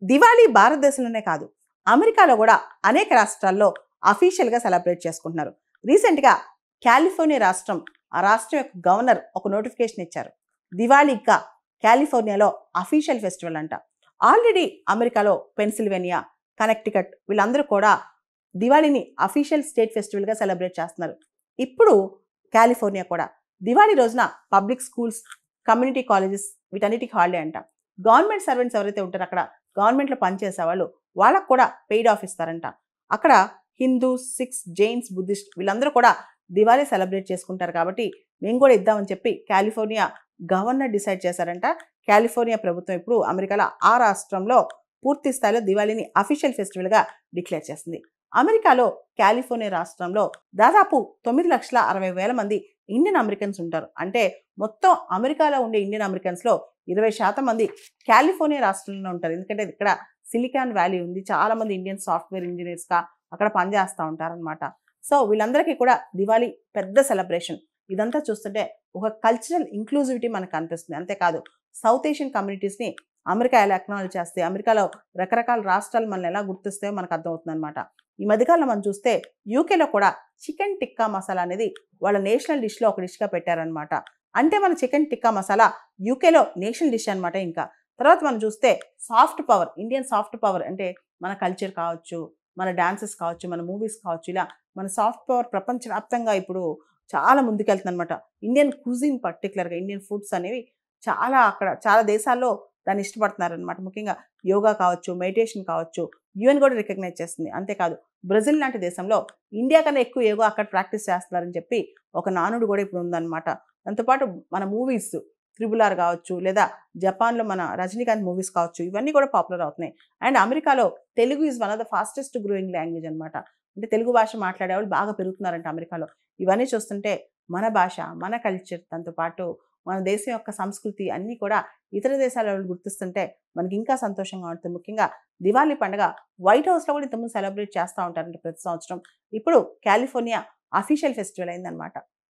దివాళీ భారతదేశంలోనే కాదు, అమెరికాలో కూడా అనేక రాష్ట్రాల్లో అఫీషియల్గా సెలబ్రేట్ చేసుకుంటున్నారు. రీసెంట్గా కాలిఫోర్నియా రాష్ట్రం, ఆ రాష్ట్రం యొక్క గవర్నర్ ఒక నోటిఫికేషన్ ఇచ్చారు. దివాళీగా కాలిఫోర్నియాలో అఫీషియల్ ఫెస్టివల్ అంట. ఆల్రెడీ అమెరికాలో పెన్సిల్వేనియా, కనెక్టికట్ వీళ్ళందరూ కూడా దివాళీని అఫీషియల్ స్టేట్ ఫెస్టివల్గా సెలబ్రేట్ చేస్తున్నారు. ఇప్పుడు కాలిఫోర్నియా కూడా దివాళీ రోజున పబ్లిక్ స్కూల్స్, కమ్యూనిటీ కాలేజెస్ వీటన్నిటికీ హాలిడే అంట. గవర్నమెంట్ సర్వెంట్స్ ఎవరైతే ఉంటారో అక్కడ గవర్నమెంట్లో పనిచేసే వాళ్ళు, వాళ్ళకు కూడా పెయిడ్ ఆఫ్ ఇస్తారంట. అక్కడ హిందూస్, సిఖ్స్, జైన్స్, బుద్ధిస్ట్ వీళ్ళందరూ కూడా దివాళీ సెలబ్రేట్ చేసుకుంటారు కాబట్టి మేము కూడా ఇద్దామని చెప్పి కాలిఫోర్నియా గవర్నర్ డిసైడ్ చేశారంట. కాలిఫోర్నియా ప్రభుత్వం ఇప్పుడు అమెరికాలో ఆ రాష్ట్రంలో పూర్తి స్థాయిలో దివాళీని అఫీషియల్ ఫెస్టివల్గా డిక్లేర్ చేసింది. అమెరికాలో కాలిఫోర్నియా రాష్ట్రంలో దాదాపు 9,60,000 మంది ఇండియన్ అమెరికన్స్ ఉంటారు. అంటే మొత్తం అమెరికాలో ఉండే ఇండియన్ అమెరికన్స్లో 20% మంది కాలిఫోర్నియా రాష్ట్రంలో ఉంటారు. ఎందుకంటే ఇక్కడ సిలికాన్ వ్యాలీ ఉంది. చాలా మంది ఇండియన్ సాఫ్ట్వేర్ ఇంజనీర్స్గా అక్కడ పనిచేస్తూ ఉంటారనమాట. సో వీళ్ళందరికీ కూడా దివాళీ పెద్ద సెలబ్రేషన్. ఇదంతా చూస్తుంటే ఒక కల్చరల్ ఇంక్లూజివిటీ మనకు కనిపిస్తుంది. అంతేకాదు సౌత్ ఏషియన్ కమ్యూనిటీస్ని అమెరికా ఎలా అక్నాలెడ్జ్ చేస్తే, అమెరికాలో రకరకాల రాష్ట్రాలు మనల్ని ఎలా గుర్తిస్తాయో మనకు అర్థమవుతుంది అనమాట. ఈ మధ్యకాలంలో మనం చూస్తే యూకేలో కూడా చికెన్ టిక్కా మసాలా అనేది వాళ్ళ నేషనల్ డిష్లో ఒక డిష్గా పెట్టారనమాట. అంటే మన చికెన్ టిక్కా మసాలా యూకేలో నేషనల్ డిష్ అనమాట. ఇంకా తర్వాత మనం చూస్తే soft power, Indian soft power అంటే మన కల్చర్ కావచ్చు, మన డాన్సెస్ కావచ్చు, మన మూవీస్ కావచ్చు, ఇలా మన సాఫ్ట్ పవర్ ప్రపంచవ్యాప్తంగా ఇప్పుడు చాలా ముందుకెళ్తుంది అనమాట. ఇండియన్ కుజిన్ పర్టికులర్గా ఇండియన్ ఫుడ్స్ అనేవి చాలా అక్కడ చాలా దేశాల్లో దాన్ని ఇష్టపడుతున్నారనమాట. ముఖ్యంగా యోగా కావచ్చు, మెడిటేషన్ కావచ్చు, యుఎన్ కూడా రికగ్నైజ్ చేస్తుంది. అంతేకాదు బ్రెజిల్ లాంటి దేశంలో ఇండియా కన్నా ఎక్కువ యోగా అక్కడ ప్రాక్టీస్ చేస్తున్నారని చెప్పి ఒక నానుడు కూడా ఇప్పుడు ఉందన్నమాట. దాంతోపాటు మన మూవీస్ RRR కావచ్చు, లేదా జపాన్లో మన రజనీకాంత్ మూవీస్ కావచ్చు, ఇవన్నీ కూడా పాపులర్ అవుతున్నాయి. అండ్ అమెరికాలో Telugu is one of the fastest growing language అనమాట. అంటే తెలుగు భాష మాట్లాడే వాళ్ళు బాగా పెరుగుతున్నారంట అమెరికాలో. ఇవన్నీ చూస్తుంటే మన భాష, మన కల్చర్, దాంతోపాటు మన దేశం యొక్క సంస్కృతి అన్నీ కూడా ఇతర దేశాల వాళ్ళు గుర్తిస్తుంటే మనకి ఇంకా సంతోషంగా ఉంటుంది. ముఖ్యంగా దివాళీ పండుగ వైట్ హౌస్లో కూడా ఇంతకుముందు సెలబ్రేట్ చేస్తూ ఉంటారంట ప్రతి సంవత్సరం. ఇప్పుడు కాలిఫోర్నియా అఫీషియల్ ఫెస్టివల్ అయిందనమాట.